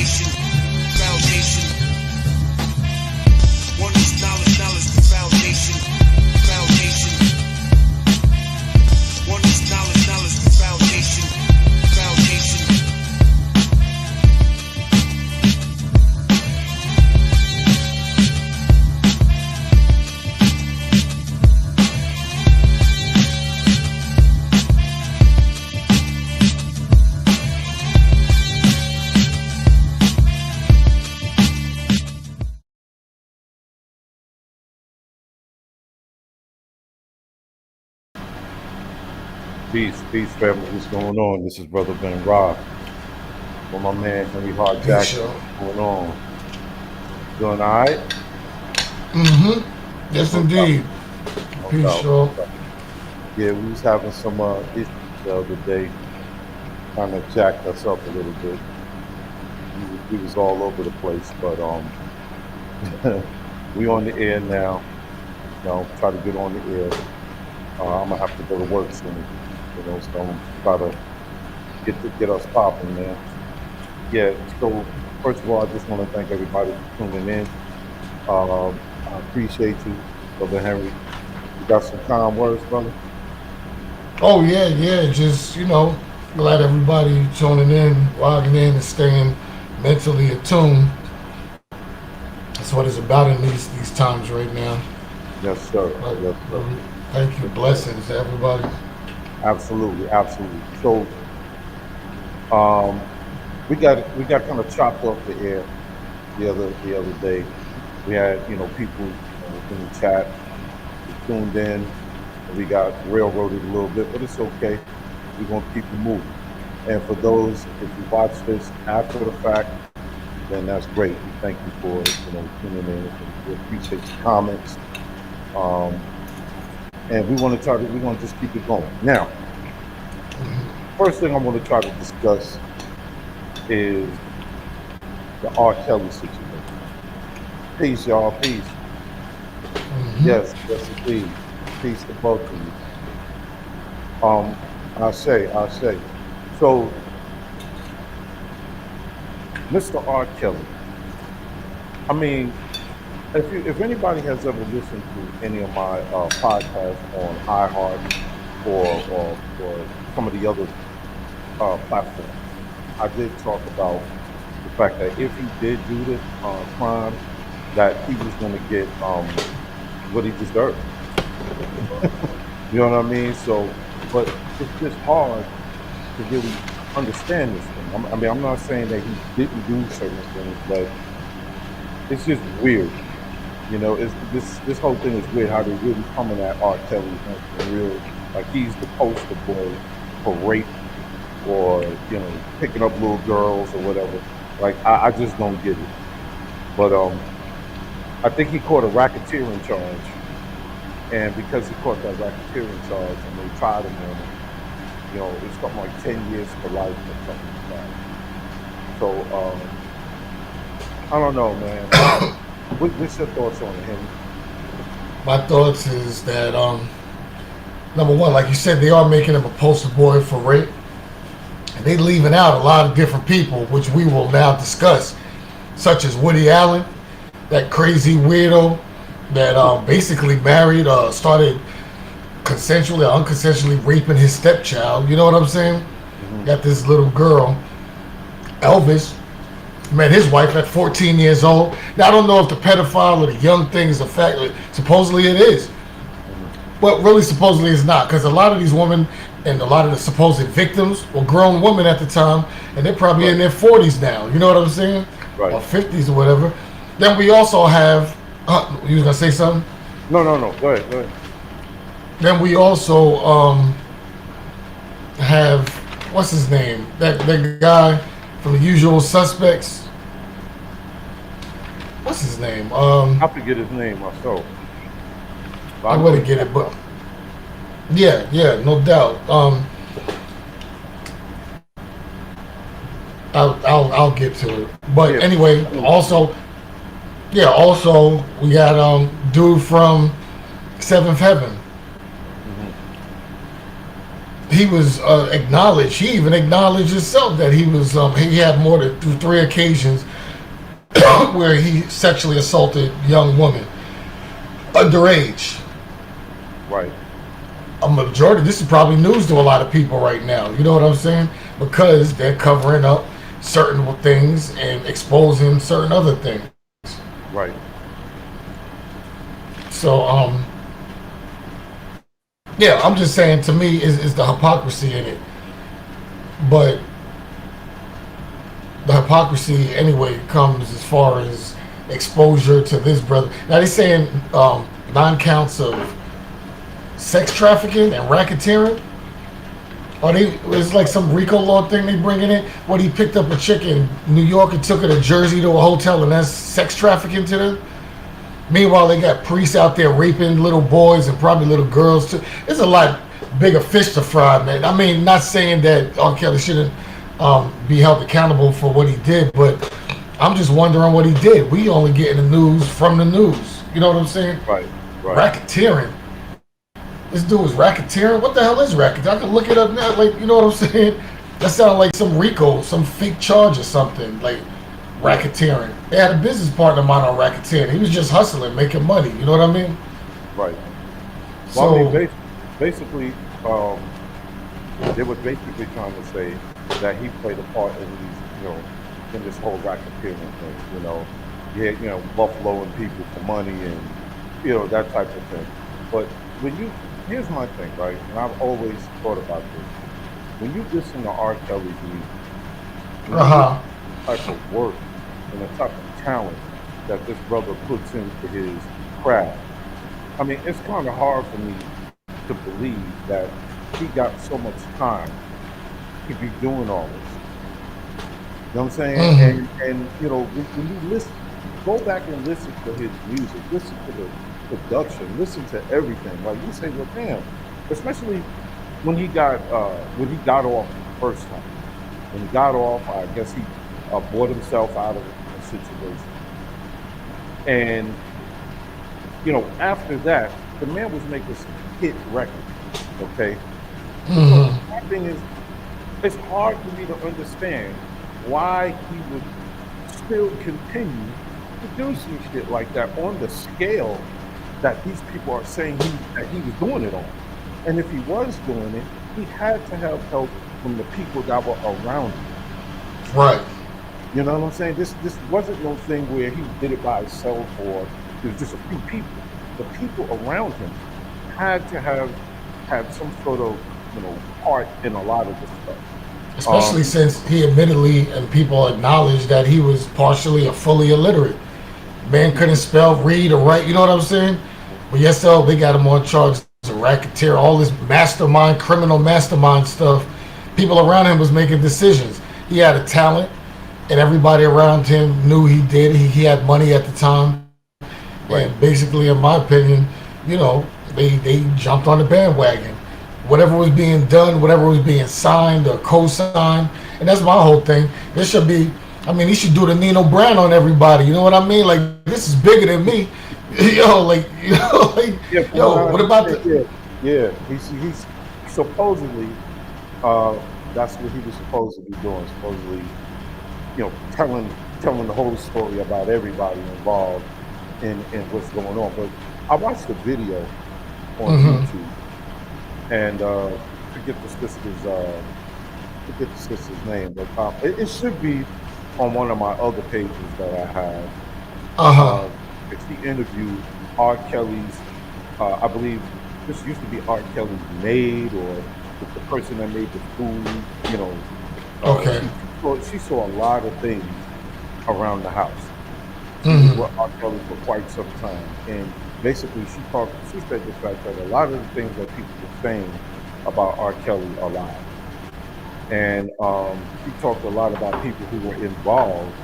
foundation, foundation. One is knowledge, knowledge the foundation, foundation. One is knowledge, knowledge the foundation, foundation. Peace, family. What's going on? This is Brother Ben Rob. With my man Henry Hard Jackson. What's going on? Doing all right? Mm-hmm. Yes, indeed. Peace, Shaw. Yeah, we was having some issues the other day. Kind of jacked us up a little bit. We was all over the place, but we on the air now. Try to get on the air. I'm gonna have to go to work soon. So I'm try to get us popping, man. Yeah, so first of all, I just want to thank everybody for tuning in. I appreciate you, Brother Henry. You got some kind words, brother? Oh, yeah. Just, glad everybody tuning in, logging in, and staying mentally attuned. That's what it's about in these times right now. Yes, sir. Yes, sir. Thank you. Blessings to everybody. Absolutely. So, we got kind of chopped off the air the other day. We had people in the chat who tuned in. And we got railroaded a little bit, but it's okay. We're gonna keep it moving. And for those, if you watch this after the fact, then that's great. We thank you for tuning in. We appreciate the comments. And we're going to just keep it going. Now, first thing I want to try to discuss is the R. Kelly situation. Peace, y'all. Peace. Yes, indeed. Peace to both of you. I say. So, Mr. R. Kelly. I mean, if anybody has ever listened to any of my podcasts on iHeart or some of the other platforms, I did talk about the fact that if he did do this crime, that he was going to get what he deserved. You know what I mean? So, but it's just hard to really understand this thing. I'm not saying that he didn't do certain things, but it's just weird. It's this whole thing is weird how they're really coming at R. Kelly and real like he's the poster boy for rape or picking up little girls or whatever. Like I just don't get it. But I think he caught a racketeering charge, and because he caught that racketeering charge and they tried him on it, it's something like 10 years to life or something like that. So I don't know, man. What's your thoughts on him? My thoughts is that, number one, like you said, they are making him a poster boy for rape. And they leaving out a lot of different people, which we will now discuss, such as Woody Allen, that crazy weirdo that basically married, started consensually or unconsensually raping his stepchild. You know what I'm saying? Mm-hmm. Got this little girl, Elvis. Met his wife at 14 years old. Now, I don't know if the pedophile or the young thing is a fact. Supposedly it is. But really, supposedly it's not. Because a lot of these women and a lot of the supposed victims were grown women at the time. And they're probably in their 40s now. You know what I'm saying? Right. Or 50s or whatever. Then we also have... you was going to say something? No. Go ahead. Then we also have... What's his name? That guy... from The Usual Suspects. What's his name? I forget his name myself. I wouldn't get it, but yeah, no doubt. I'll get to it. But anyway, also we got dude from Seventh Heaven. he was acknowledged. He even acknowledged himself that he had more than three occasions where he sexually assaulted young women underage. Right. A majority. This is probably news to a lot of people right now. You know what I'm saying? Because they're covering up certain things and exposing certain other things. Right. So, yeah, I'm just saying. To me, is the hypocrisy in it. But the hypocrisy anyway comes as far as exposure to this brother. Now they're saying 9 counts of sex trafficking and racketeering. Or it's like some RICO law thing they bringing in. What, he picked up a chick in New York and took her to Jersey to a hotel, and that's sex trafficking to them. Meanwhile, they got priests out there raping little boys and probably little girls too. There's a lot bigger fish to fry, man. I mean, not saying that R. Kelly shouldn't be held accountable for what he did, but I'm just wondering what he did. We only getting the news from the news. You know what I'm saying? Right. Right. Racketeering. This dude was racketeering. What the hell is racketeering? I can look it up now. Like, you know what I'm saying? That sounded like some RICO, some fake charge or something. Like racketeering. They had a business partner of mine on racketeering. He was just hustling, making money. You know what I mean? Right. So, Well, I mean, basically, they were basically trying to say that he played a part in these, in this whole racketeering thing. Buffaloing people for money and that type of thing. But here's my thing, right? And I've always thought about this. When you listen to R. Kelly's music, the type of work and the type of talent that this brother puts into his craft, I mean, it's kind of hard for me to believe that he got so much time to be doing all this. You know what I'm saying? mm-hmm. And when you listen, go back and listen to his music, listen to the production, listen to everything. Like you say, well, damn. Especially when he got off the first time. When he got off, I guess he bought himself out of a situation. And after that, the man was making some hit records. Okay. Mm-hmm. So my thing is, it's hard for me to understand why he would still continue to do some shit like that on the scale that these people are saying that he was doing it on. And if he was doing it, he had to have help from the people that were around him. Right. You know what I'm saying? This wasn't no thing where he did it by himself or it was just a few people. The people around him had to have had some sort of part in a lot of this stuff. Especially since he admittedly and people acknowledged that he was partially or fully illiterate. Man couldn't spell, read, or write. You know what I'm saying? But yes, they got him on charge of racketeer, all this criminal mastermind stuff. People around him was making decisions. He had a talent, and everybody around him knew he did. He had money at the time. Right. And basically, in my opinion, they jumped on the bandwagon. Whatever was being done, whatever was being signed or co-signed, and that's my whole thing. He should do the Nino Brown on everybody. You know what I mean? Like, this is bigger than me. What about the? Yeah. He's supposedly, that's what he was supposed to be doing. Supposedly, telling the whole story about everybody involved in what's going on. But I watched the video on YouTube. And forget the sister's name, but it should be on one of my other pages that I have. It's the interview R. Kelly's. I believe this used to be R. Kelly's maid or the person that made the food. Okay. She saw a lot of things around the house. She was with R. Kelly for quite some time, and basically, she said the fact that a lot of the things that people were saying about R. Kelly are lies. And she talked a lot about people who were involved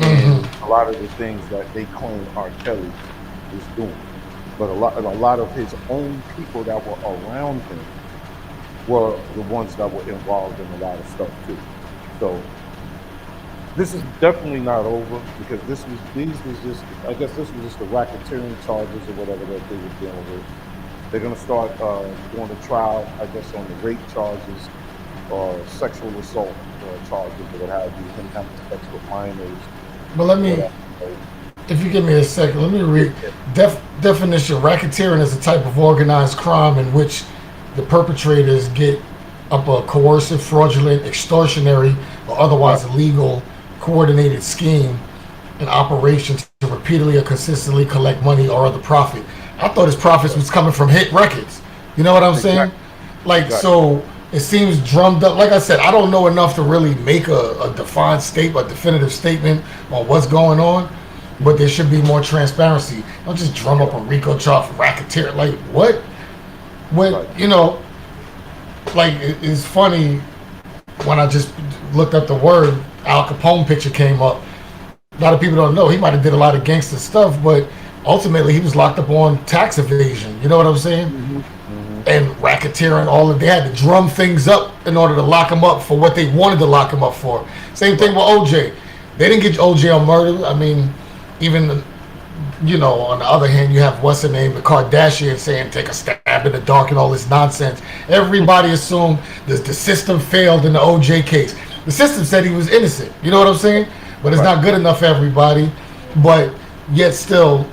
in a lot of the things that they claim R. Kelly was doing. But a lot of his own people that were around him were the ones that were involved in a lot of stuff too. So this is definitely not over because this was just the racketeering charges or whatever that they were dealing with. They're going to start going to trial, I guess, on the rape charges or sexual assault charges or what have you, him having sex with minors. But let me, if you give me a second, let me read. Definition: racketeering is a type of organized crime in which the perpetrators get up a coercive, fraudulent, extortionary, or otherwise illegal, coordinated scheme and operation to repeatedly or consistently collect money or other profit. I thought his profits was coming from hit records. You know what I'm saying? Like, so it seems drummed up. Like I said, I don't know enough to really make a defined statement, a definitive statement on what's going on, but there should be more transparency. Don't just drum up a RICO charge for racketeer. Like, what? When, you know, like, it's funny when I just looked up the word, Al Capone picture came up. A lot of people don't know he might have did a lot of gangster stuff, but ultimately he was locked up on tax evasion. You know what I'm saying? And racketeering, all of, they had to drum things up in order to lock him up for what they wanted to lock him up for. Same thing with OJ. They didn't get OJ on murder. I mean, even, you know, on the other hand, you have what's her name, the Kardashian saying take a stab in the dark and all this nonsense. Everybody assumed that the system failed in the OJ case. The system said he was innocent. You know what I'm saying? But it's not good enough for everybody. But yet still,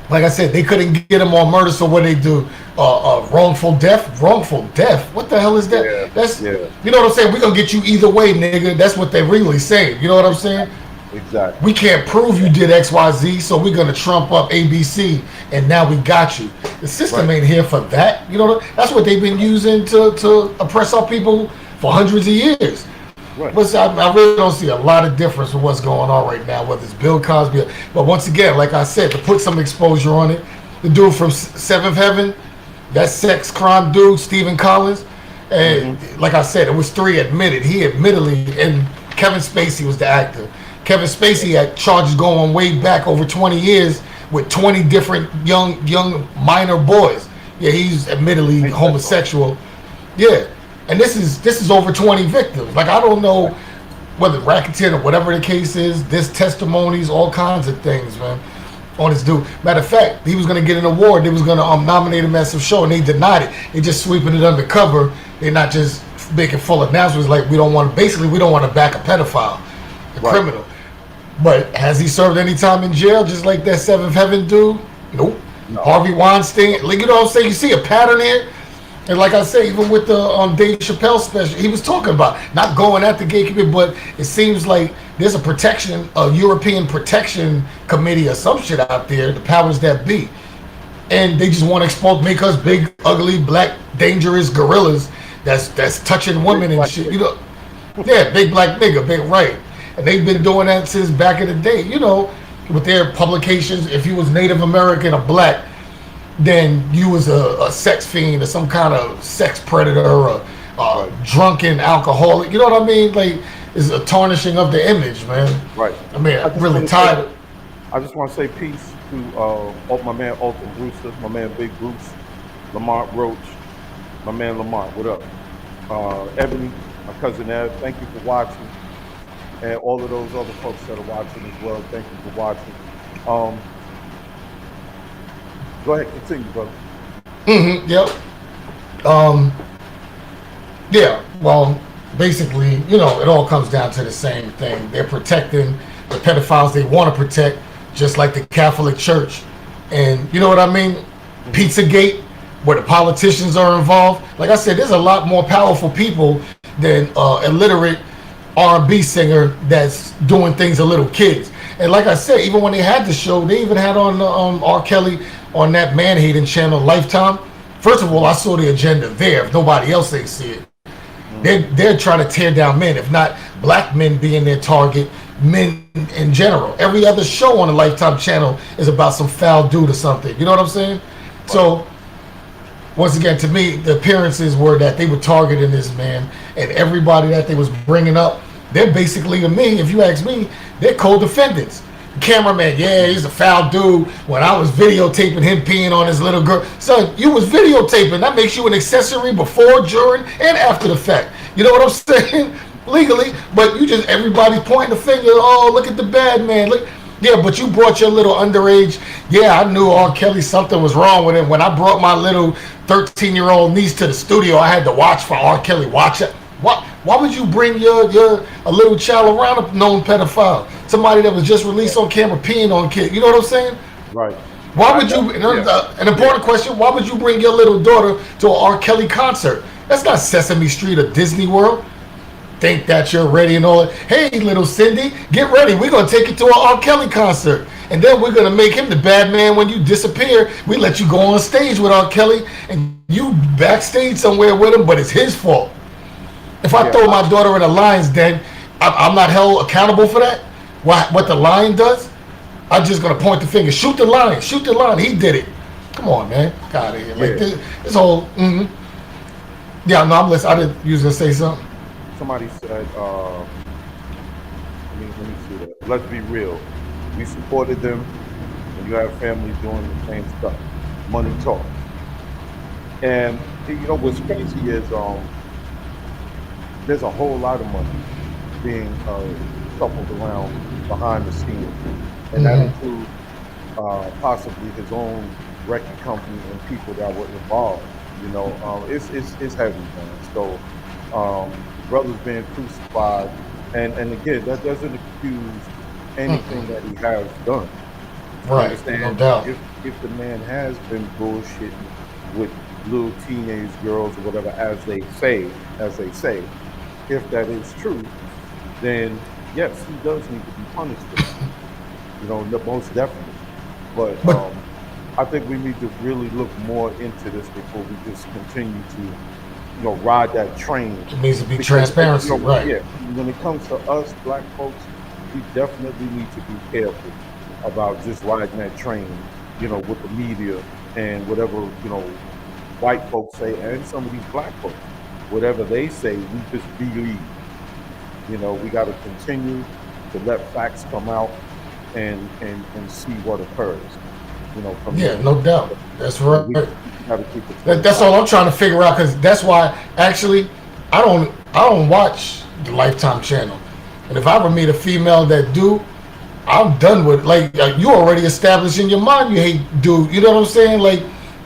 like I said, they couldn't get him on murder, so what they do? Wrongful death? Wrongful death? What the hell is that? Yeah, That's You know what I'm saying? We're going to get you either way, nigga. That's what they're really saying. You know what I'm saying? Exactly. We can't prove you did XYZ, so we're going to trump up ABC, and now we got you. The system ain't here for that. You know, that's what they've been using to oppress our people for hundreds of years. But I really don't see a lot of difference with what's going on right now, whether it's Bill Cosby. But once again, like I said, to put some exposure on it, the dude from Seventh Heaven, that sex crime dude, Stephen Collins, and like I said, it was 3 admitted. He admittedly, and Kevin Spacey was the actor. Kevin Spacey had charges going way back over 20 years with 20 different young minor boys. Yeah, he's admittedly homosexual. Yeah. And this is over 20 victims. Like, I don't know whether racketeering or whatever the case is, this testimonies, all kinds of things, man, on this dude. Matter of fact, he was going to get an award. They was going to nominate him as some show, and they denied it. They just sweeping it undercover. They're not just making full announcements like we don't want to back a pedophile, a criminal. But has he served any time in jail, just like that Seventh Heaven dude? Nope. No. Harvey Weinstein. Like, you know what I'm saying? You see a pattern here? And like I say, even with the Dave Chappelle special, he was talking about not going at the gay community, but it seems like there's a European protection committee or some shit out there, the powers that be. And they just want to make us big, ugly, black, dangerous gorillas that's touching women and shit. You know, big black nigga, big right. And they've been doing that since back in the day, you know, with their publications. If you was Native American or black, then you was a sex fiend or some kind of sex predator or drunken alcoholic. You know what I mean? Like, it's a tarnishing of the image, man. Right. I mean, I'm really tired. I just want to say peace to my man Alton Brewster, my man Big Bruce, Lamont Roach, my man Lamont. What up? Ebony, my cousin Ev, thank you for watching. And all of those other folks that are watching as well, thank you for watching. Go ahead, continue, brother. Yep. Yeah, well, basically, you know, it all comes down to the same thing. They're protecting the pedophiles they want to protect, just like the Catholic Church. And you know what I mean? Pizzagate, where the politicians are involved. Like I said, there's a lot more powerful people than illiterate R&B singer that's doing things to little kids. And like I said, even when they had the show, they even had on R. Kelly on that man-hating channel, Lifetime. First of all, I saw the agenda there. If nobody else ain't see it, they're trying to tear down men. If not black men being their target, men in general. Every other show on the Lifetime channel is about some foul dude or something. You know what I'm saying? So once again, to me, the appearances were that they were targeting this man, and everybody that they was bringing up, they're basically, to me, if you ask me, they're co-defendants. Cameraman, yeah, he's a foul dude. When I was videotaping him peeing on his little girl, son, you was videotaping. That makes you an accessory before, during, and after the fact. You know what I'm saying? Legally, but you just, everybody's pointing the finger. Oh, look at the bad man. Look, yeah, but you brought your little underage. Yeah, I knew R. Kelly, something was wrong with him. When I brought my little 13-year-old niece to the studio. I had to watch for R. Kelly. Watch it. Why would you bring your a little child around a known pedophile? Somebody that was just released on camera peeing on kid. You know what I'm saying? Right. Why would you? An important question. Why would you bring your little daughter to an R. Kelly concert? That's not Sesame Street or Disney World. Think that you're ready and all that. Hey, little Cindy, get ready. We're gonna take you to an R. Kelly concert, and then we're gonna make him the bad man when you disappear. We let you go on stage with R. Kelly, and you backstage somewhere with him, but it's his fault. If I throw my daughter in a lion's den, I'm not held accountable for that. What the lion does, I'm just gonna point the finger. Shoot the lion. Shoot the lion. He did it. Come on, man. Get out of here. Like this whole. Yeah, no, I'm listening. I didn't use to say something. Somebody said, let me see that. Let's be real. We supported them, and you have family doing the same stuff. Money talks. And what's crazy is there's a whole lot of money being shuffled around behind the scenes, and that includes possibly his own record company and people that were involved. It's heavy, man. So brothers being crucified, and again, that doesn't excuse anything that he has done. Right, understand? No doubt. If the man has been bullshitting with little teenage girls or whatever, as they say, if that is true, then yes, he does need to be punished for that. Most definitely. But I think we need to really look more into this before we just continue to, ride that train. It needs to be transparency, right? Yeah. When it comes to us black folks, we definitely need to be careful about just riding that train, with the media and whatever, white folks say, and some of these black folks, whatever they say, we just believe. We got to continue to let facts come out and see what occurs. No doubt. That's right. We gotta keep it. That's all I'm trying to figure out, because that's why actually I don't watch the Lifetime channel, and if I ever meet a female that do, I'm done with it. Like you already established in your mind you hate dude. You know what I'm saying? Like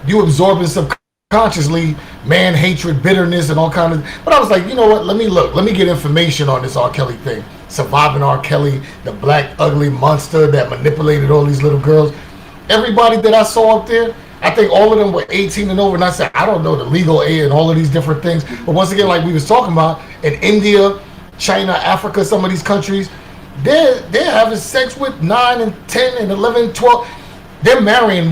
you absorbing subconsciously man hatred, bitterness, and all kind of. But I was like, you know what? Let me get information on this R. Kelly thing. Surviving R. Kelly, the black ugly monster that manipulated all these little girls. Everybody that I saw up there, I think all of them were 18 and over. And I said, I don't know the legal age and all of these different things. But once again, like we was talking about, in India, China, Africa, some of these countries, they're having sex with 9 and 10 and 11, 12. They're marrying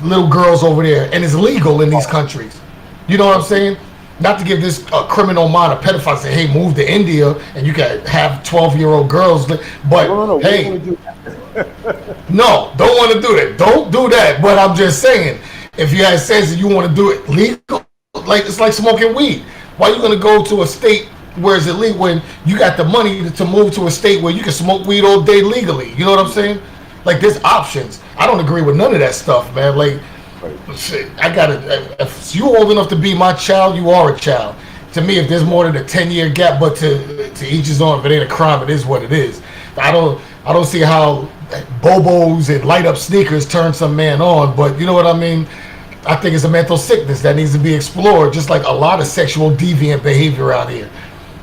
little girls over there, and it's legal in these countries. You know what I'm saying? Not to give this criminal mind a pedophile say, hey, move to India and you can have 12-year-old girls. But no, hey, no, don't want to do that. Don't do that. But I'm just saying, if you had says that you want to do it legal, like it's like smoking weed. Why are you going to go to a state where it's illegal when you got the money to move to a state where you can smoke weed all day legally? You know what I'm saying? Like there's options. I don't agree with none of that stuff, man. Like, shit, if you old enough to be my child, you are a child. To me, if there's more than a 10-year gap, but to each his own. If it ain't a crime, it is what it is. I don't see how Bobos and light up sneakers turn some man on, but you know what I mean? I think it's a mental sickness that needs to be explored, just like a lot of sexual deviant behavior out here.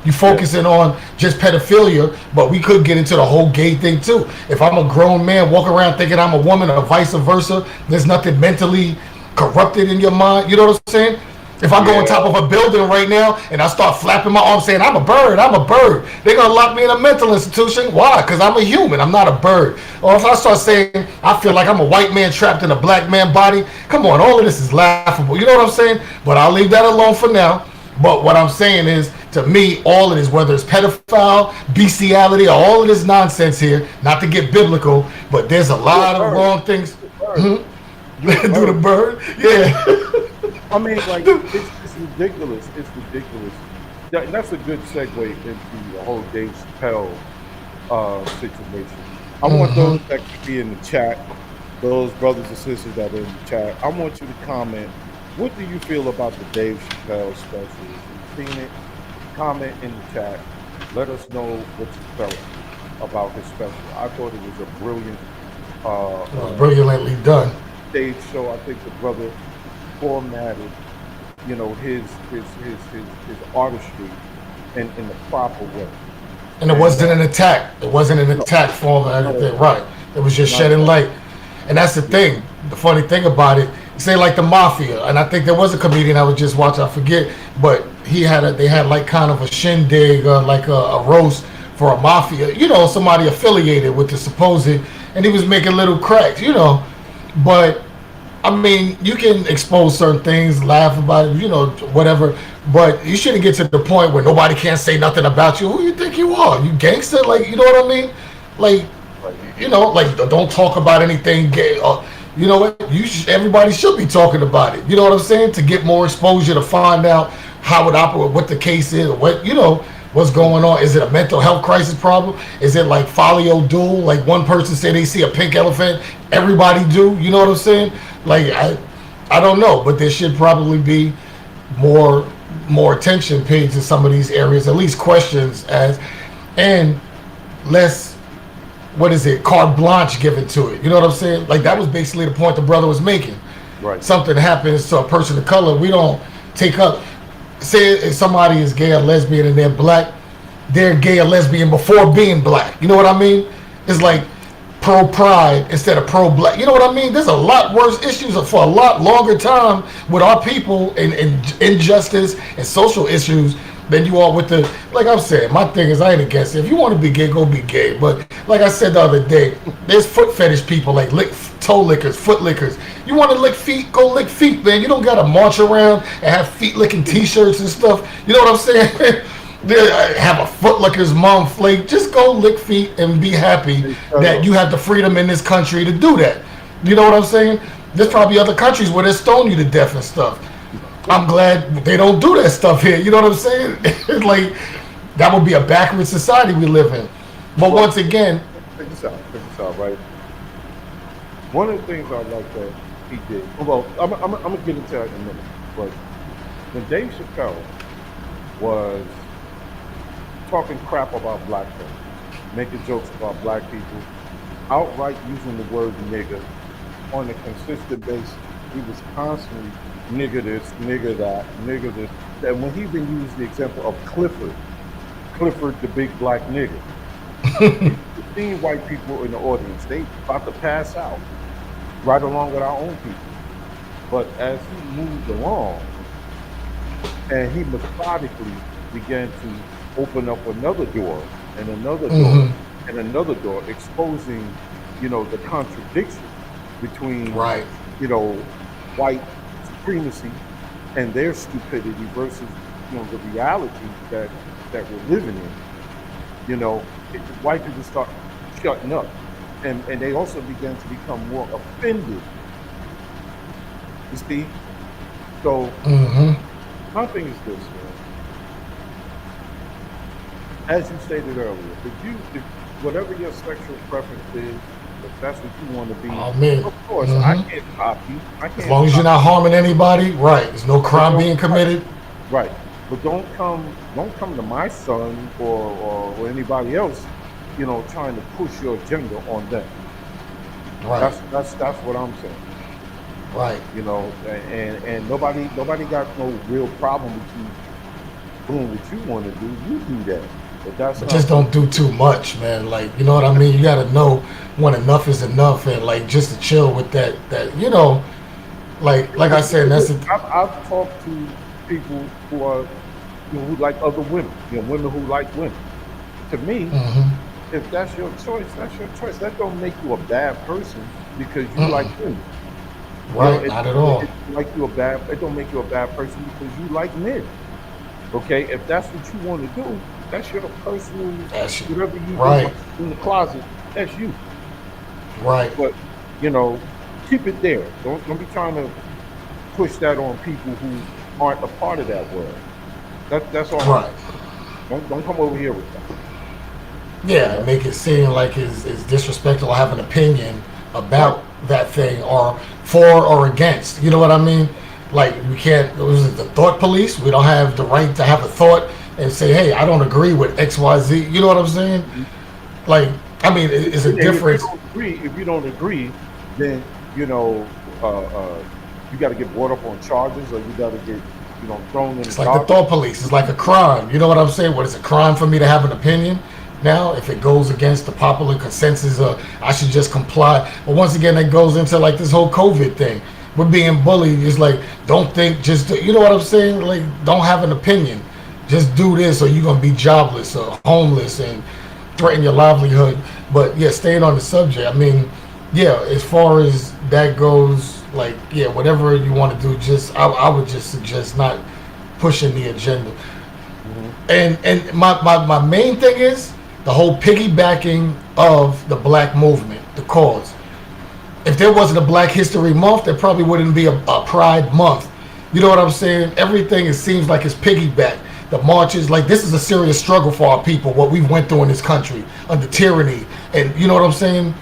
You focusing on just pedophilia, but we could get into the whole gay thing too. If I'm a grown man walking around thinking I'm a woman or vice versa, there's nothing mentally corrupted in your mind. You know what I'm saying? If I go on top of a building right now and I start flapping my arms saying, I'm a bird, they're going to lock me in a mental institution. Why? Because I'm a human. I'm not a bird. Or if I start saying, I feel like I'm a white man trapped in a black man body, come on, all of this is laughable. You know what I'm saying? But I'll leave that alone for now. But what I'm saying is, to me, all of this, whether it's pedophile, bestiality, or all of this nonsense here, not to get biblical, but there's a lot of wrong things. Do the bird? Yeah. I mean, like, it's ridiculous. It's ridiculous. That's a good segue into the whole Dave Chappelle situation. I want those that could be in the chat, those brothers and sisters that are in the chat, I want you to comment. What do you feel about the Dave Chappelle special? If you've seen it, comment in the chat. Let us know what you felt about his special. I thought it was a brilliant, brilliantly done stage show. I think the brother formatted his artistry in the proper way. And it And wasn't an attack. It wasn't an no, attack form or not at anything, all, right? It was just not at shedding all. light. And that's the Yeah, thing. The funny thing about it, say like the mafia, and I think there was a comedian I was just watching, I forget, but they had like kind of a shindig, like a roast for a mafia, somebody affiliated with the supposed, and he was making little cracks. But I mean, you can expose certain things, laugh about it, whatever. But you shouldn't get to the point where nobody can't say nothing about you. Who you think you are? You gangster? Like, you know what I mean? Like, right. like don't talk about anything gay. You know what? Everybody should be talking about it. You know what I'm saying? To get more exposure, to find out how it operates, what the case is, what's going on. Is it a mental health crisis problem? Is it like folio duel? Like one person say they see a pink elephant, everybody do. You know what I'm saying? Like I don't know, but there should probably be more attention paid to some of these areas, at least questions and less, what is it, carte blanche given to it. You know what I'm saying? Like that was basically the point the brother was making. Right. Something happens to a person of color, we don't take up. Say if somebody is gay or lesbian and they're gay or lesbian before being black. You know what I mean? It's like pro pride instead of pro black. You know what I mean? There's a lot worse issues for a lot longer time with our people and injustice and social issues than you are with the, like I'm saying, my thing is I ain't against it. If you want to be gay, go be gay. But like I said the other day, there's foot fetish people like toe lickers, foot lickers. You want to lick feet, go lick feet, man. You don't got to march around and have feet licking t-shirts and stuff. You know what I'm saying? Have a foot licker's mom flake. Just go lick feet and be happy that you have the freedom in this country to do that. You know what I'm saying? There's probably other countries where they stone you to death and stuff. I'm glad they don't do that stuff here. You know what I'm saying? It's like that would be a backward society we live in. But Well, once again, check this out, right? One of the things I like that he did. Well, I'm gonna get into that in a minute. But when Dave Chappelle was talking crap about black folks, making jokes about black people, outright using the word nigger on a consistent basis. He was constantly nigger this, nigger that, nigger this. And when he even used the example of Clifford the big black nigger, you seen white people in the audience, they about to pass out right along with our own people. But as he moved along and he methodically began to open up another door and another door mhm, and another door, exposing, the contradiction between, right. you know, white supremacy and their stupidity versus, the reality that we're living in. White people start shutting up, and they also began to become more offended. You see, so Mhm. my thing is this, man. As you stated earlier, if whatever your sexual preference is, if that's what you want to be, Oh man. of course I Mhm. can't stop you. I As can't long as you're stop not harming anybody, right? There's no you. But crime being committed. right. But don't come to my son or anybody else, trying to push your agenda on them. Right. That's what I'm saying. Right. And nobody got no real problem with you doing what you want to do. You do that, but that's But not just me. don't do too much, man. Like, you know what I mean? You gotta know when enough is enough, and like just to chill with that. Like I said, that's it. I've talked to people who are who like other women, women who like women. To me, Mhm. if that's your choice, that's your choice. That don't make you a bad person because you like Mm-mm. women. Right, It not at it, all. it make you a bad. It don't make you a bad person because you like men. Okay, if that's what you want to do, that's your personal. That's Whatever you do right, in the closet, that's you. right, But you know, keep it there. Don't be trying to push that on people who aren't a part of that world. That's all I'm right. saying. Don't come over here with that. You Yeah, know. make it seem like it's disrespectful to have an opinion Right. about that thing or for or against. You know what I mean? Like we can't. Was it the thought police? We don't have the right to have a thought and say, "Hey, I don't agree with X, Y, Z." You know what I'm saying? Like, I mean, it's a And difference. if you don't agree, then you know uh, uh, you got to get brought up on charges, or you got to get thrown in It's the like the garbage. thought police. It's like a crime. You know what I'm saying? What is a crime for me to have an opinion? Now, if it goes against the popular consensus, I should just comply. But once again, that goes into like this whole COVID thing. We're being bullied. It's like, don't think, just you know what I'm saying? Like, don't have an opinion. Just do this, or you're gonna be jobless or homeless and threaten your livelihood. But yeah, staying on the subject. I mean, yeah, as far as that goes, like, yeah, whatever you want to do, just I would just suggest not pushing the agenda. And my main thing is the whole piggybacking of the black movement, the cause. If there wasn't a Black History Month, there probably wouldn't be a Pride Month. You know what I'm saying? Everything, it seems like it's piggyback. The marches, like, this is a serious struggle for our people, what we went through in this country under tyranny. And you know what I'm saying?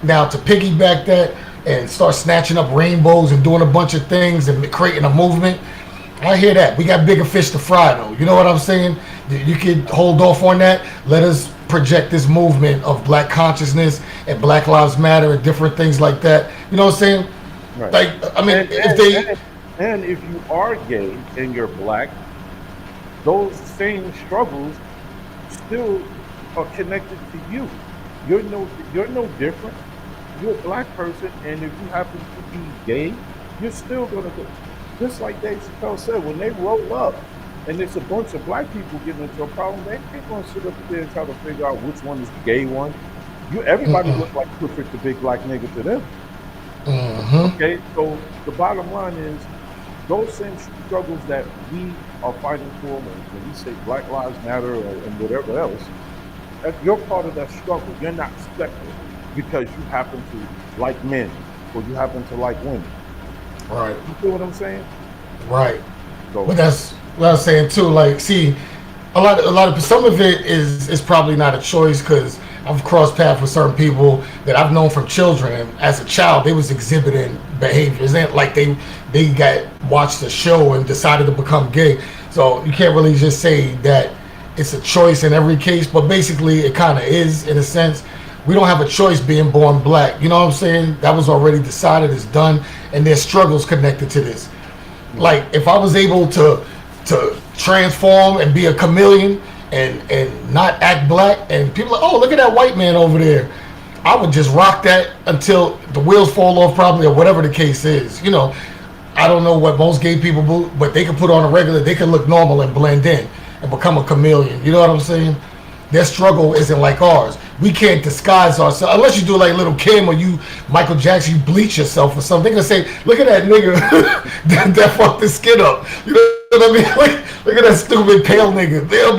Now, to piggyback that and start snatching up rainbows and doing a bunch of things and creating a movement, I hear that. We got bigger fish to fry, though. You know what I'm saying? You can hold off on that. Let us project this movement of black consciousness and Black Lives Matter and different things like that. You know what I'm saying? Right. Like, I mean, and if you are gay and you're black, those same struggles still are connected to you. You're no different. You're a black person, and if you happen to be gay, you're still gonna go. Just like Dave Chappelle said, when they roll up and there's a bunch of black people getting into a problem, they ain't gonna sit up there and try to figure out which one is the gay one. Everybody looks like Clifford the Big Black Nigga to them. Okay, so the bottom line is, those same struggles that we are fighting for, when we say Black Lives Matter and whatever else, you're part of that struggle. You're not separate because you happen to like men or you happen to like women. right. You feel what I'm saying? Right. So, But that's what I was saying too. Like, see, a lot of some of it is probably not a choice, because I've crossed paths with certain people that I've known from children, and as a child they was exhibiting behaviors. It ain't like they got watched a show and decided to become gay. So you can't really just say that it's a choice in every case, but basically it kind of is in a sense. We don't have a choice being born black. You know what I'm saying? That was already decided, it's done, and there's struggles connected to this. Like, if I was able to transform and be a chameleon and not act black, and people are like, oh, look at that white man over there, I would just rock that until the wheels fall off, probably, or whatever the case is. You know, I don't know what most gay people do, but they can put on a regular, they can look normal and blend in and become a chameleon. You know what I'm saying? Their struggle isn't like ours. We can't disguise ourselves unless you do like Little Kim or you Michael Jackson. You bleach yourself or something. They're gonna say, "Look at that nigga that fucked his skin up." You know what I mean? Look at that stupid pale nigga. Yeah,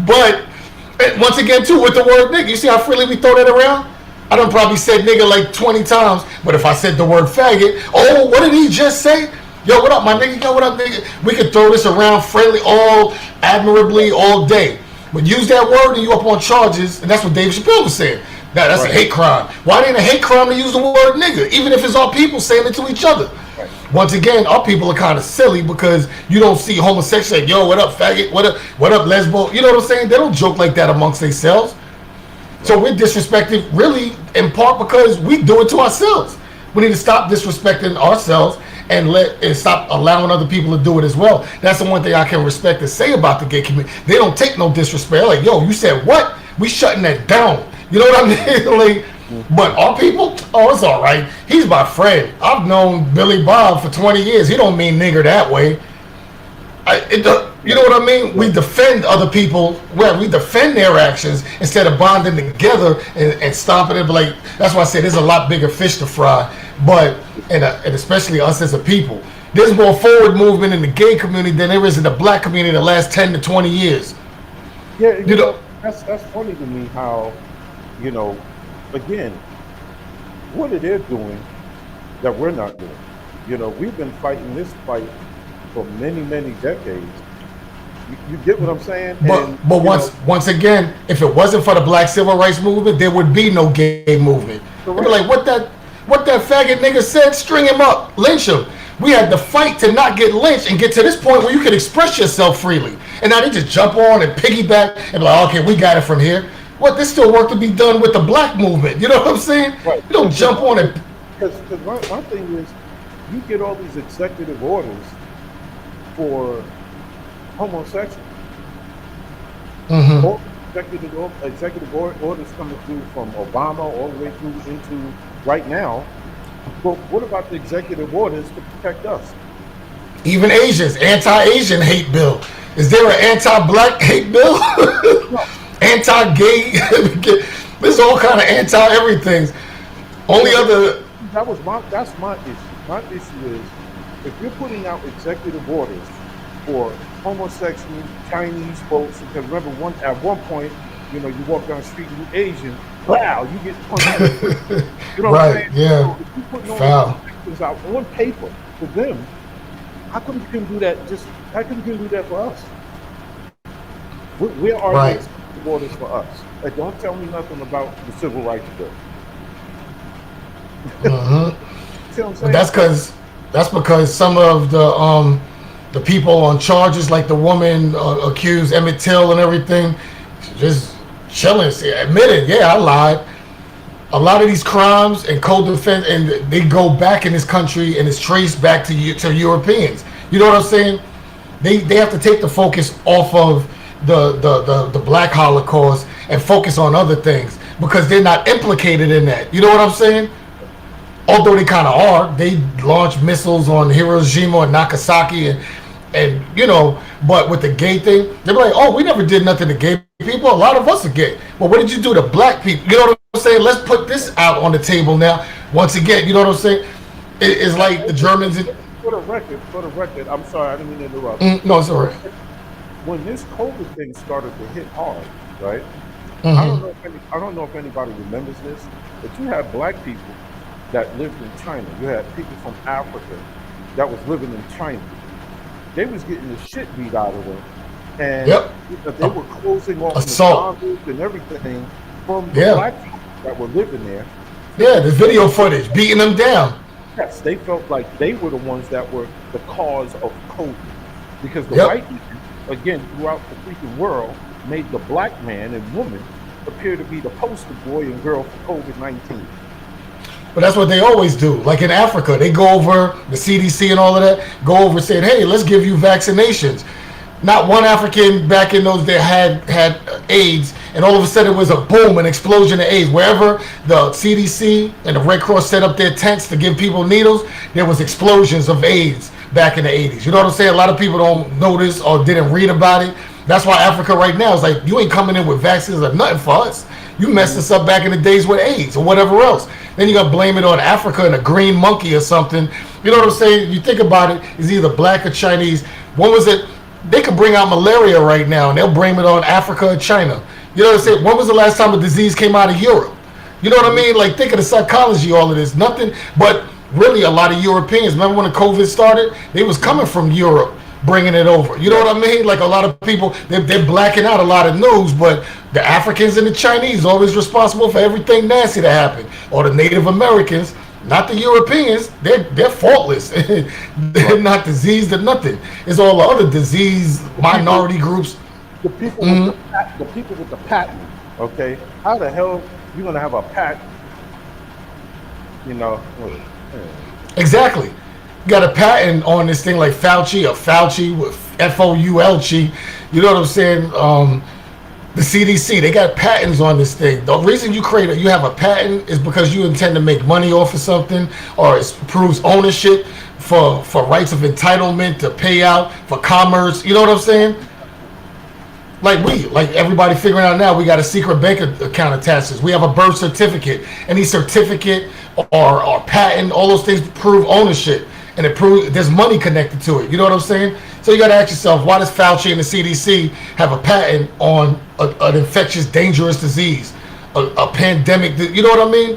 but once again too, with the word nigga, you see how freely we throw that around? I done probably said nigga like 20 times, but if I said the word faggot, oh, what did he just say? Yo, what up, my nigga? Yo, what up, nigga? We could throw this around friendly, all admirably, all day. But use that word and you up on charges, and that's what Dave Chappelle was saying. That's right. A hate crime. Why ain't a hate crime to use the word nigga, even if it's our people saying it to each other? Right. Once again, our people are kind of silly because you don't see homosexuals like, yo, what up, faggot? What up, lesbo? You know what I'm saying? They don't joke like that amongst themselves. Right. So we're disrespected, really, in part because we do it to ourselves. We need to stop disrespecting ourselves and stop allowing other people to do it as well. That's the one thing I can respect and say about the gay community. They don't take no disrespect. Like, yo, you said what? We shutting that down. You know what I mean? Like, but our people, oh, it's all right. He's my friend. I've known Billy Bob for 20 years. He don't mean nigger that way. You know what I mean? We defend other people, we defend their actions instead of bonding together and stomping it. But like, that's why I say there's a lot bigger fish to fry. But and especially us as a people, there's more forward movement in the gay community than there is in the black community in the last 10 to 20 years. Yeah, you know that's funny to me how, you know, again, what are they doing that we're not doing? You know, we've been fighting this fight for many, many decades. You get what I'm saying? But once again, if it wasn't for the Black Civil Rights Movement, there would be no gay movement. They'd be like, what that faggot nigga said, string him up, lynch him. We had to fight to not get lynched and get to this point where you could express yourself freely. And now they just jump on and piggyback and be like, okay, we got it from here. What? There's still work to be done with the black movement. You know what I'm saying? Right. You don't jump on it. Because my thing is, you get all these executive orders for homosexuals. Mm-hmm. All orders coming through from Obama all the way through into right now. But what about the executive orders to protect us? Even Asians, anti-Asian hate bill. Is there an anti-black hate bill? Anti-gay? There's all kind of anti-everything. Only other... That's my issue. My issue is if you're putting out executive orders for homosexual Chinese folks, because remember at one point, you walk down the street and you're Asian, wow, you get punched. You know what I'm saying? Yeah. So if you putting all these things out on paper for them, how come you couldn't do that? How come you couldn't do that for us? Where are the executive orders for us? Like, don't tell me nothing about the civil rights bill. Mm-hmm. See what I'm saying? That's because some of the people on charges, like the woman accused Emmett Till and everything, just chilling, admitted, yeah, I lied. A lot of these crimes and co-defense, and they go back in this country and it's traced back to Europeans. You know what I'm saying? They have to take the focus off of the Black Holocaust and focus on other things because they're not implicated in that. You know what I'm saying? Although they kind of are. They launched missiles on Hiroshima and Nagasaki and but with the gay thing, they're like, oh, we never did nothing to gay people. A lot of us are gay. But what did you do to black people? You know what I'm saying? Let's put this out on the table now. Once again, you know what I'm saying? It's like the Germans. For the record, I'm sorry, I didn't mean to interrupt. No, it's all right. When this COVID thing started to hit hard, right? Mm-hmm. I don't know if anybody remembers this, but you had black people that lived in China. You had people from Africa that was living in China. They was getting the shit beat out of them, and they were closing off McDonald's and everything from the black people that were living there. Yeah, the video footage beating them down. Yes, they felt like they were the ones that were the cause of COVID, because the white people, again, throughout the freaking world, made the black man and woman appear to be the poster boy and girl for COVID-19. But that's what they always do. Like in Africa, they go over the CDC and all of that, go over saying, hey, let's give you vaccinations. Not one African back in those days had AIDS, and all of a sudden it was a boom, an explosion of AIDS. Wherever the CDC and the Red Cross set up their tents to give people needles, there was explosions of AIDS back in the 80s. You know what I'm saying? A lot of people don't know this or didn't read about it. That's why Africa right now is like, you ain't coming in with vaccines or nothing for us. You messed us up back in the days with AIDS or whatever else. Then you got to blame it on Africa and a green monkey or something. You know what I'm saying? You think about it, it's either black or Chinese. When was it? They could bring out malaria right now and they'll blame it on Africa or China. You know what I'm saying? When was the last time a disease came out of Europe? You know what I mean? Like, think of the psychology, all of this. Nothing, but really a lot of Europeans. Remember when the COVID started? They was coming from Europe, bringing it over. You know what I mean? Like a lot of people, they're blacking out a lot of news, but the Africans and the Chinese always responsible for everything nasty that happened. Or the Native Americans, not the Europeans. They're faultless. They're not diseased or nothing. It's all the other disease minority groups. The people with the patent. Okay, how the hell you gonna have a patent? You know. Exactly. Got a patent on this thing like Fauci with F-O-U-L-G. You know what I'm saying? The CDC, they got patents on this thing. The reason you have a patent is because you intend to make money off of something, or it proves ownership for rights of entitlement to pay out for commerce. You know what I'm saying? Like everybody figuring out now, we got a secret bank account attached. We have a birth certificate. Any certificate or patent, all those things prove ownership. And it proves there's money connected to it. You know what I'm saying? So you got to ask yourself, why does Fauci and the CDC have a patent on an infectious, dangerous disease, a pandemic? You know what I mean?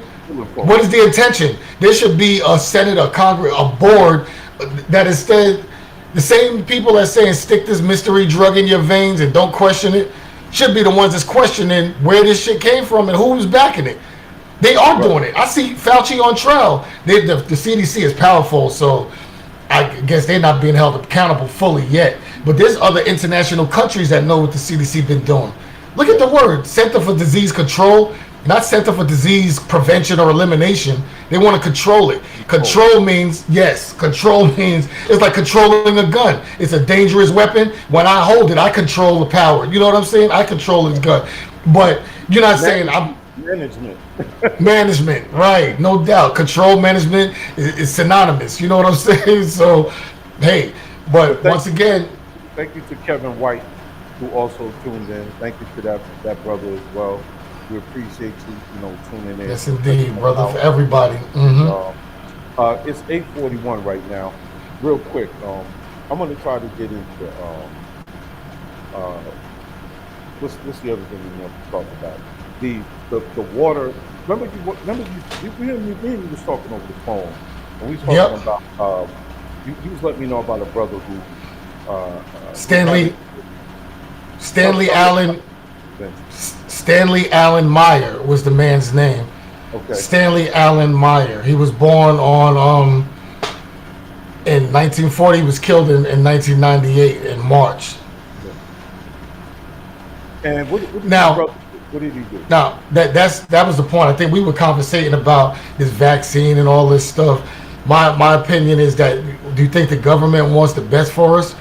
What is the intention? There should be a Senate, a Congress, a board that instead, the same people that saying stick this mystery drug in your veins and don't question it, should be the ones that's questioning where this shit came from and who's backing it. They are doing it. I see Fauci on trial. The CDC is powerful, so I guess they're not being held accountable fully yet. But there's other international countries that know what the CDC been doing. Look at the word, Center for Disease Control. not Center for Disease Prevention or Elimination. They want to control it. Control means, yes, control means it's like controlling a gun. It's a dangerous weapon. When I hold it, I control the power. You know what I'm saying? I control his gun. But you're not saying I'm... Management. Management, right. No doubt. Control management is synonymous. You know what I'm saying? So, hey, but once again... Thank you to Kevin White, who also tuned in. Thank you to that brother as well. We appreciate you, tuning in. Yes, indeed, brother, for everybody. Mm-hmm. It's 8:41 right now. Real quick, I'm going to try to get into what's the other thing we want to talk about? The water. Remember you was talking over the phone, and we was talking about. You was letting me know about a brother who. Stanley Allen Meyer was the man's name. Okay. Stanley Allen Meyer. He was born on in 1940. He was killed in 1998 in March. And what did he do? Now that was the point. I think we were conversating about this vaccine and all this stuff. My opinion is that, do you think the government wants the best for us?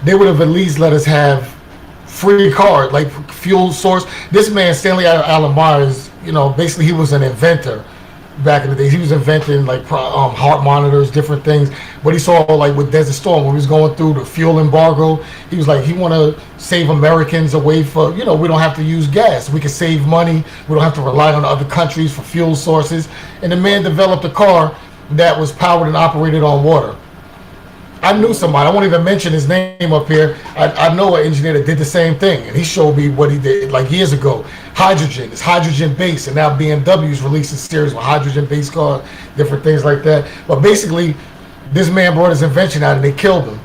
They would have at least let us have free cars, like fuel source. This man, Stanley Allen Meyer, is, basically he was an inventor back in the day. He was inventing like heart monitors, different things. But he saw, like with Desert Storm, when he was going through the fuel embargo, he was like, he want to save Americans away from, we don't have to use gas. We can save money. We don't have to rely on other countries for fuel sources. And the man developed a car that was powered and operated on water. I knew somebody, I won't even mention his name up here. I know an engineer that did the same thing, and he showed me what he did like years ago. Hydrogen, it's hydrogen based, and now BMW's released a series with hydrogen based cars, different things like that. But basically, this man brought his invention out and they killed him.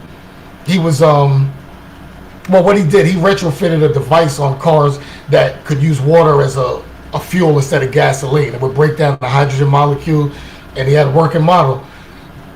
He was, what he did, he retrofitted a device on cars that could use water as a fuel instead of gasoline. It would break down the hydrogen molecule, and he had a working model.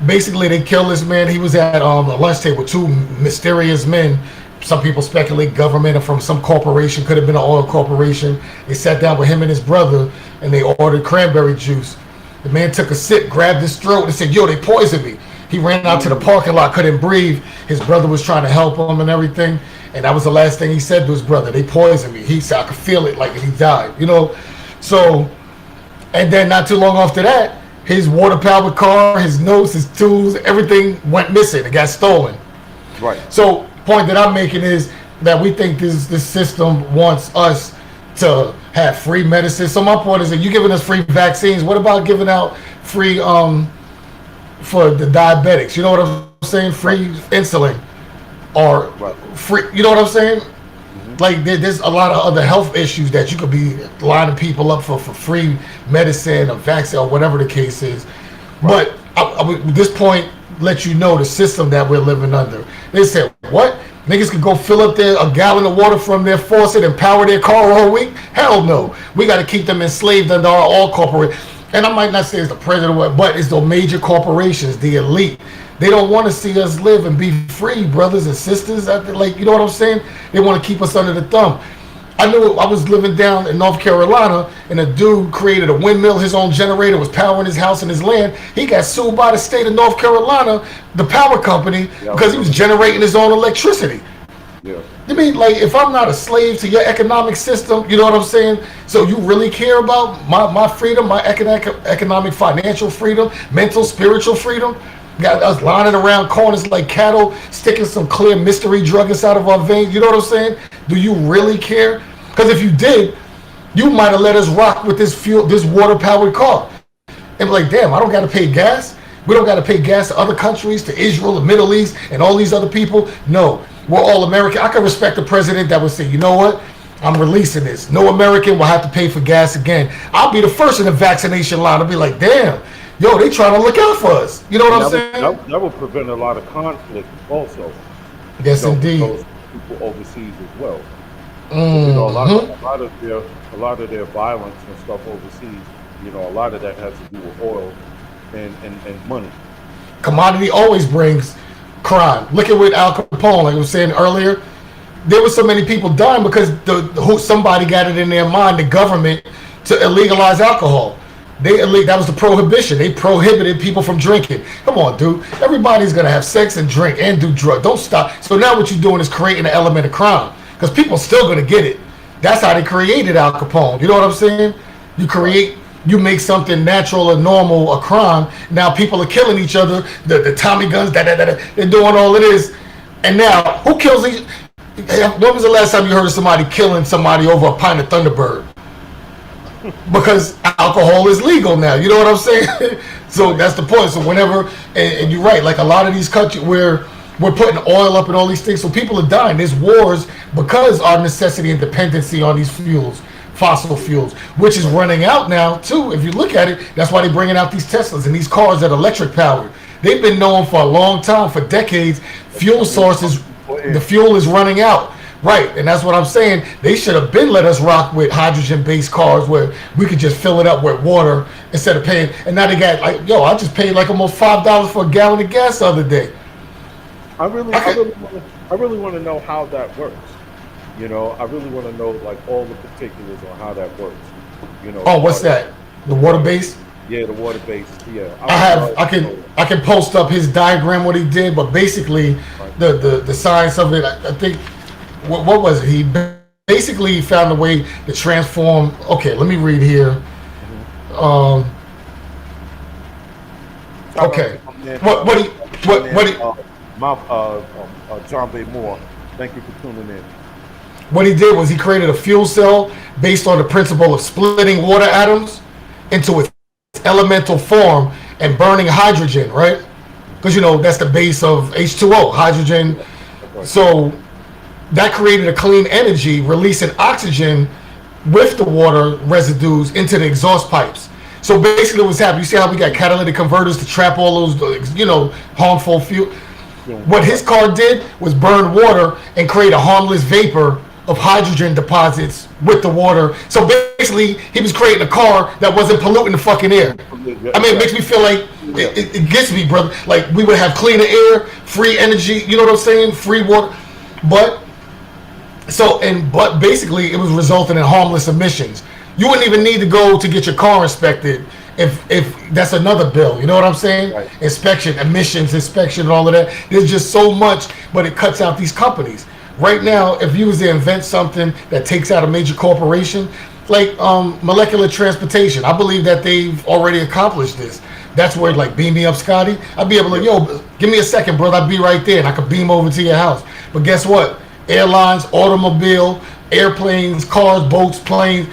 Basically, they killed this man. He was at a lunch table with two mysterious men. Some people speculate government or from some corporation, could have been an oil corporation. They sat down with him and his brother, and they ordered cranberry juice. The man took a sip, grabbed his throat, and said, "Yo, they poisoned me." He ran out to the parking lot, couldn't breathe. His brother was trying to help him and everything. And that was the last thing he said to his brother. "They poisoned me." He said, "I could feel it," like he died, So, and then not too long after that, his water-powered car, his notes, his tools, everything went missing. It got stolen. Right. So, point that I'm making is that we think this system wants us to have free medicine. So my point is that you're giving us free vaccines. What about giving out free for the diabetics? You know what I'm saying? Free insulin or free. You know what I'm saying? Like there's a lot of other health issues that you could be lining people up for free medicine or vaccine or whatever the case is. Right. But I would, at this point, let you know the system that we're living under. They said, what? Niggas could go fill up a gallon of water from their faucet and power their car all week? Hell no. We got to keep them enslaved under our all corporate. And I might not say it's the president, but it's the major corporations, the elite. They don't want to see us live and be free, brothers and sisters. Like, you know what I'm saying? They want to keep us under the thumb. I knew I was living down in North Carolina, and a dude created a windmill, his own generator, was powering his house and his land. He got sued by the state of North Carolina, the power company, because he was generating his own electricity. Yeah. I mean, like, if I'm not a slave to your economic system, you know what I'm saying? So you really care about my freedom, my economic, financial freedom, mental, spiritual freedom? Got us lining around corners like cattle, sticking some clear mystery drug inside of our veins. You know what I'm saying? Do you really care? Because if you did, you might have let us rock with this water-powered car. And be like, damn, I don't got to pay gas. We don't got to pay gas to other countries, to Israel, the Middle East, and all these other people. No, we're all American. I can respect the president that would say, you know what? I'm releasing this. No American will have to pay for gas again. I'll be the first in the vaccination line. I'll be like, damn. Yo, they trying to look out for us. You know what I'm saying? That will prevent a lot of conflict also. Yes, indeed. Those people overseas as well. Mm-hmm. A lot of their violence and stuff overseas, a lot of that has to do with oil and money. Commodity always brings crime. Look at what Al Capone, like I was saying earlier, there were so many people dying because somebody got it in their mind, the government, to illegalize alcohol. That was the prohibition. They prohibited people from drinking. Come on, dude. Everybody's gonna have sex and drink and do drugs. Don't stop. So now what you're doing is creating an element of crime because people are still gonna get it. That's how they created Al Capone. You know what I'm saying? You make something natural or normal a crime. Now people are killing each other. The Tommy guns, they're doing all of this. And now who kills each? When was the last time you heard of somebody killing somebody over a pint of Thunderbird? Because alcohol is legal now, you know what I'm saying? So that's the point. So whenever, and you're right, like a lot of these countries where we're putting oil up and all these things, so people are dying. There's wars because our necessity and dependency on these fuels, fossil fuels, which is running out now too. If you look at it, that's why they're bringing out these Teslas and these cars that are electric powered. They've been known for a long time, for decades, fuel sources, the fuel is running out. Right, and that's what I'm saying. They should have been let us rock with hydrogen-based cars where we could just fill it up with water instead of paying. And now they got like, I just paid like almost $5 for a gallon of gas the other day. I really want to know how that works. You know, I really want to know like all the particulars on how that works. You know. Oh, what's that? The water base? Yeah, the water base. Yeah. I can post up his diagram what he did, but basically the science of it, I think. What was it? He basically found a way to transform. Okay, let me read here. Okay. John B. Moore. Thank you for tuning in. What he did was he created a fuel cell based on the principle of splitting water atoms into its elemental form and burning hydrogen, right? Because that's the base of H2O, hydrogen. So that created a clean energy, releasing oxygen with the water residues into the exhaust pipes. So basically what's happening, you see how we got catalytic converters to trap all those, harmful fuel? What his car did was burn water and create a harmless vapor of hydrogen deposits with the water. So basically he was creating a car that wasn't polluting the fucking air. I mean, it makes me feel like, it gets me, brother. Like we would have cleaner air, free energy, you know what I'm saying? Free water. But basically it was resulting in harmless emissions. You wouldn't even need to go to get your car inspected if that's another bill. You know what I'm saying? Right. Inspection, emissions inspection, and all of that. There's just so much, but it cuts out these companies. Right now, if you was to invent something that takes out a major corporation, like molecular transportation, I believe that they've already accomplished this. That's where, like, beam me up, Scotty. I'd be able to, give me a second, brother. I'd be right there, and I could beam over to your house. But guess what? Airlines, automobile, airplanes, cars, boats, planes,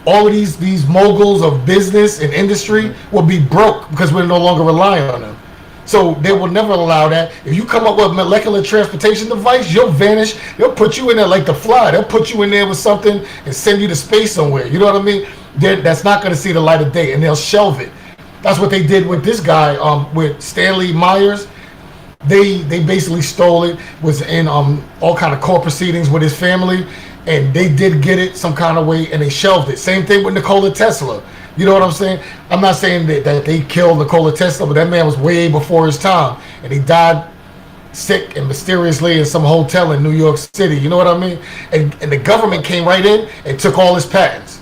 all of these moguls of business and industry will be broke because we're no longer relying on them. So they will never allow that. If you come up with a molecular transportation device, you'll vanish. They'll put you in there like the Fly. They'll put you in there with something and send you to space somewhere. You know what I mean? That's not going to see the light of day, and they'll shelve it. That's what they did with this guy, with Stanley Myers. They basically stole it, was in all kind of court proceedings with his family, and they did get it some kind of way, and they shelved it. Same thing with Nikola Tesla. You know what I'm saying? I'm not saying that they killed Nikola Tesla, but that man was way before his time, and he died sick and mysteriously in some hotel in New York City. You know what I mean? And the government came right in and took all his patents.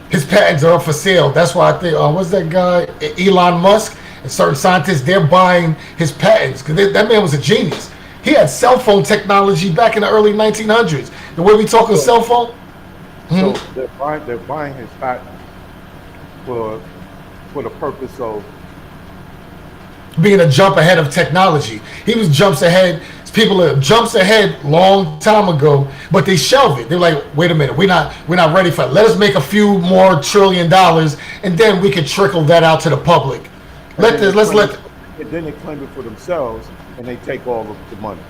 His patents are up for sale. That's why I think, what's that guy, Elon Musk, and certain scientists, they're buying his patents because that man was a genius. He had cell phone technology back in the early 1900s. The way we talk on cell phone. So they're buying his patents for the purpose of being a jump ahead of technology. He was jumps ahead. People are jumps ahead long time ago, but they shelve it. They're like, wait a minute, we're not ready for it. Let us make a few more $1 trillion, and then we can trickle that out to the public. And then they claim it for themselves, and they take all of the money.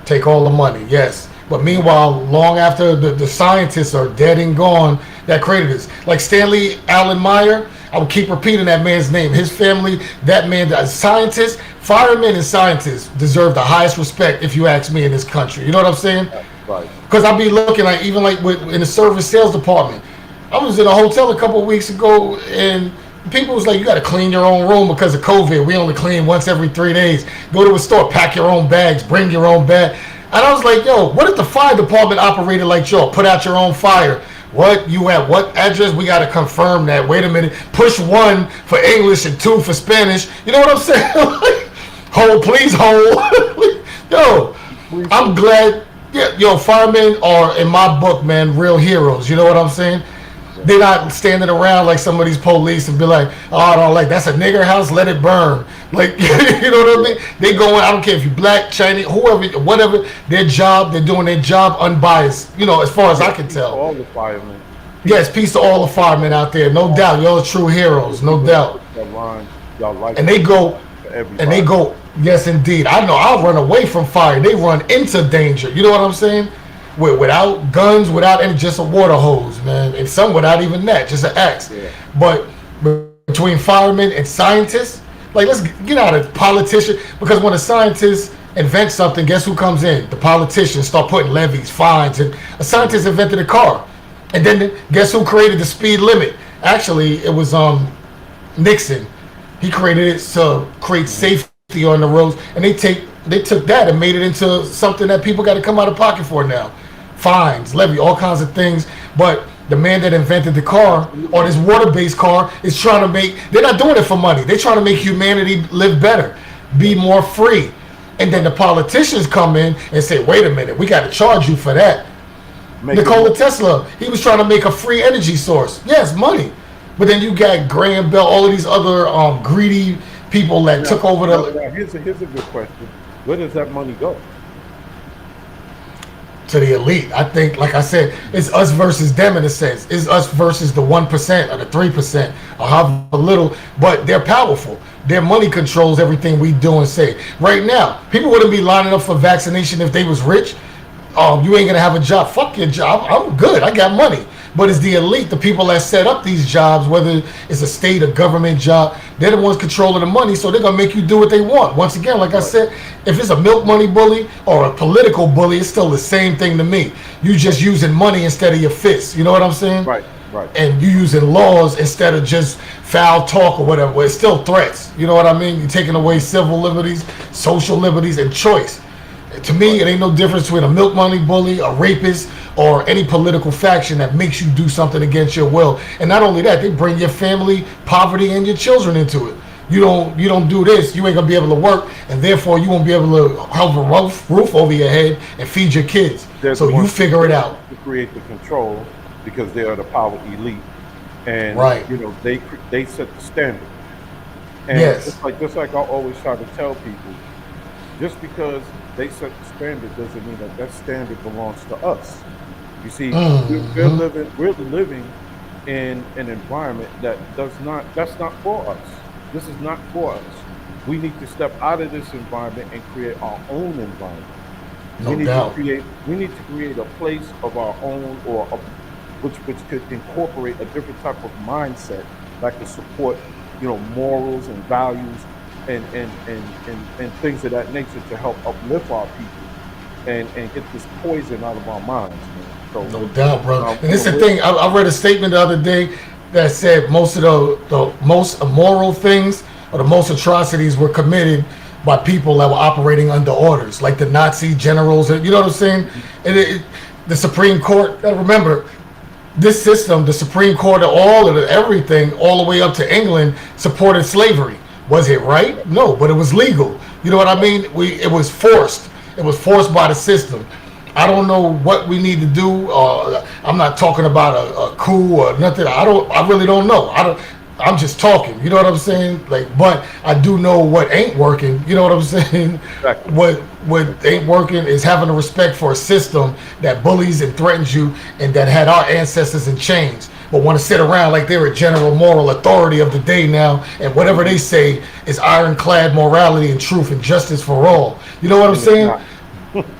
Take all the money, yes. But meanwhile, long after the scientists are dead and gone that created this, like Stanley Allen Meyer, I will keep repeating that man's name. His family, that man, scientists, firemen and scientists deserve the highest respect, if you ask me, in this country. You know what I'm saying? Right. Because I'll be looking like, even like in the service sales department. I was in a hotel a couple of weeks ago, and people was like, you got to clean your own room because of COVID. We only clean once every 3 days. Go to a store, pack your own bags, bring your own bag. And I was like, yo, what if the fire department operated like y'all? Put out your own fire. What you at? What address? We got to confirm that. Wait a minute. Push 1 for English and 2 for Spanish. You know what I'm saying? Hold, please hold. Yo, I'm glad. Yeah, yo, firemen are, in my book, man, real heroes. You know what I'm saying? They're not standing around like some of these police and be like, oh, I don't like, that's a nigger house, let it burn. Like, you know what I mean? They go in, I don't care if you're black, Chinese, whoever, whatever, their job, they're doing their job unbiased, you know, as far as I can tell. All the firemen. Yes, peace to all the firemen out there, no doubt. Y'all are true heroes, no doubt. And they go, yes, indeed. I know, I'll run away from fire. They run into danger. You know what I'm saying? Without guns, without any, just a water hose, man, and some without even that, just an axe. Yeah. But between firemen and scientists, like, let's get out of politician, because when a scientist invents something, guess who comes in? The politicians start putting levies, fines, and a scientist invented a car, and then guess who created the speed limit? Actually, it was Nixon. He created it to create safety on the roads, and they took that and made it into something that people got to come out of pocket for now. Fines, levy, all kinds of things. But the man that invented the car, or this water-based car, is trying to make, they're not doing it for money. They're trying to make humanity live better, be more free. And then the politicians come in and say, wait a minute, we got to charge you for that. Nikola Tesla, he was trying to make a free energy source. Yes, money. But then you got Graham Bell, all of these other greedy people that took over the... Here's a good question. Where does that money go? To the elite. I think, like I said, it's us versus them in a sense. It's us versus the 1% or the 3% or however little, but they're powerful. Their money controls everything we do and say. Right now, people wouldn't be lining up for vaccination if they was rich. You ain't gonna have a job. Fuck your job. I'm good. I got money. But it's the elite, the people that set up these jobs, whether it's a state or government job, they're the ones controlling the money, so they're going to make you do what they want. Once again, like I said, if it's a milk money bully or a political bully, it's still the same thing to me. You just using money instead of your fists. You know what I'm saying? Right. And you using laws instead of just foul talk or whatever. Well, it's still threats. You know what I mean? You're taking away civil liberties, social liberties, and choice. To me, it ain't no difference between a milk money bully, a rapist, or any political faction that makes you do something against your will. And not only that, they bring your family, poverty, and your children into it. You don't do this, you ain't gonna be able to work, and therefore you won't be able to have a roof over your head and feed your kids. So you figure it out. To create the control, because they are the power elite, and you know they set the standard. And just like I always try to tell people, just because they set the standard doesn't mean that standard belongs to us. You see, we're living in an environment that's not for us. This is not for us. We need to step out of this environment and create our own environment. We need to create a place of our own, or which could incorporate a different type of mindset that could support, morals and values and things of that nature to help uplift our people and get this poison out of our minds, man. So, no doubt, brother. And it's the thing. I read a statement the other day that said most of the most immoral things or the most atrocities were committed by people that were operating under orders, like the Nazi generals. You know what I'm saying? And the Supreme Court. Remember, this system, the Supreme Court, all of everything, all the way up to England, supported slavery. Was it right? No, but it was legal. You know what I mean? It was forced. It was forced by the system. I don't know what we need to do. I'm not talking about a coup or nothing. I really don't know. I'm just talking. You know what I'm saying? But I do know what ain't working. You know what I'm saying? Exactly. What ain't working is having a respect for a system that bullies and threatens you, and that had our ancestors in chains, but want to sit around like they're a general moral authority of the day now, and whatever they say is ironclad morality and truth and justice for all. You know what I'm saying?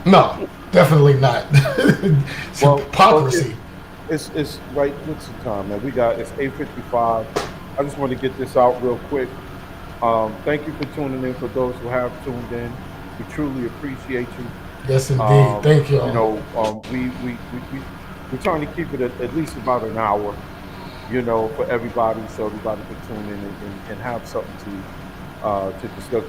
No, definitely not. It's hypocrisy. It's right. What's the time, man? It's 8:55. I just want to get this out real quick. Thank you for tuning in. For those who have tuned in, we truly appreciate you. Yes, indeed. Thank you. We're trying to keep it at least about an hour, for everybody, so everybody can tune in and have something to discuss.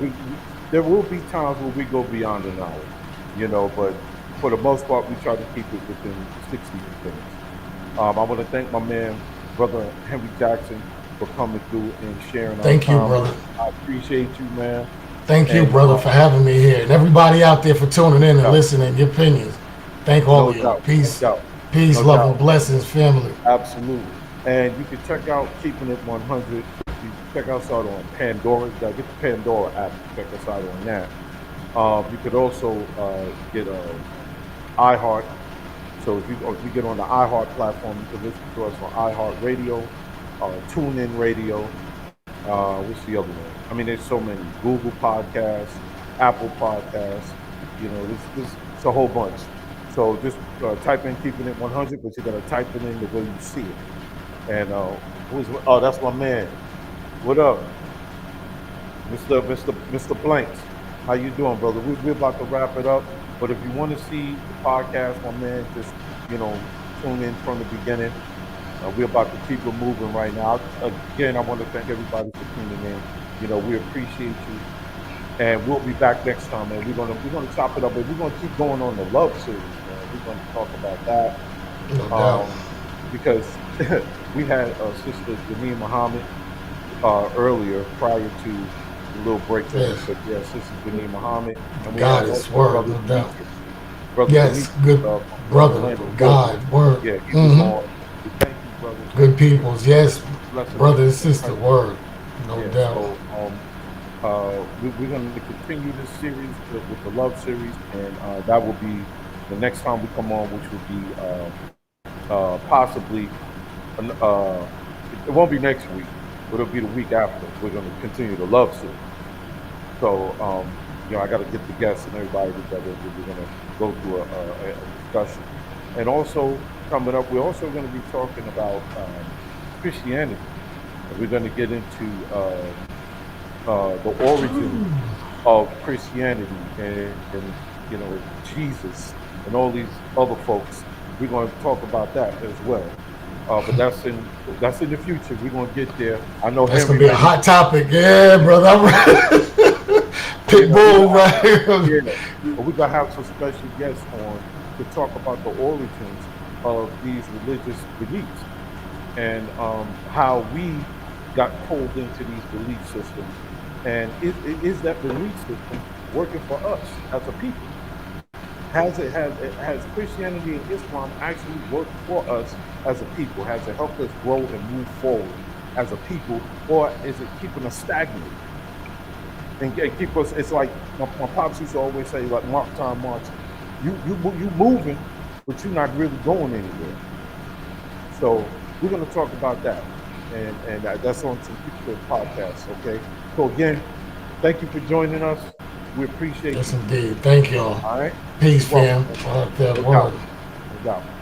There will be times where we go beyond an hour, but for the most part, we try to keep it within 60 minutes. I want to thank my man, brother Henry Jackson, for coming through and sharing our Thank you, time. brother. I appreciate you, man. Thank you, And brother, for having me here. And everybody out there for tuning in and doubt, listening, your opinions. Thank all no of y'all. doubt, no Peace, doubt, peace, no love, and doubt. blessings, family. Absolutely. And you can check out Keeping It 100. You can check us out on Pandora. You gotta get the Pandora app. Check us out on that. You could also get iHeart. So if you get on the iHeart platform, you can listen to us on iHeart Radio, TuneIn Radio. What's the other one? I mean, there's so many. Google Podcasts, Apple Podcasts. You know, it's a whole bunch. So just type in Keeping It 100, but you gotta type it in the way you see it. And that's my man. What up, Mr. Blanks? How you doing, brother? We're about to wrap it up. But if you want to see the podcast, my man, just you know, tune in from the beginning. We're about to keep it moving right now. Again, I want to thank everybody for tuning in. You know, we appreciate you, and we'll be back next time, man. We're gonna chop it up, but we're gonna keep going on the love series, man. We're gonna talk about that No doubt. because we had Sister Janine Muhammad earlier prior to the little break that we Yes. took. Yeah, Sister Janine Muhammad, and we had God is also word, Brother no doubt. Demetrius. Brother Yes, Demetrius, good from brother, Orlando, God, Georgia. word. Yeah, he was hmm on. We thank you, brother. Good peoples, yes, Blessing brother and us. sister, word. No Yeah, doubt. so we're going to continue this series with the love series, and that will be the next time we come on, which will be possibly, uh, it won't be next week, but it'll be the week after. We're going to continue the love series. So, you know, I got to get the guests and everybody together. We're going to go through a discussion. And also, coming up, we're also going to be talking about Christianity. And we're going to get into the origin of Christianity and you know Jesus and all these other folks. We're going to talk about that as well. But that's in the future. We're going to get there. I know That's Henry gonna be a ready. hot topic, yeah, brother. I'm ready. Yeah, Pitbull, right? yeah. But we're gonna have some special guests on to talk about the origins of these religious beliefs and how we got pulled into these belief systems. And is that belief system working for us as a people? Has Christianity and Islam actually worked for us as a people? Has it helped us grow and move forward as a people, or is it keeping us stagnant and keep us? It's like my pops used to always say, like Mark time marching. You moving, but you're not really going anywhere. So we're going to talk about that, and that's on some Keepin'it Podcast. Okay. So again, thank you for joining us. We appreciate Yes, you. indeed. Thank y'all. All right. Peace, You're welcome. fam. That No word. doubt. No doubt.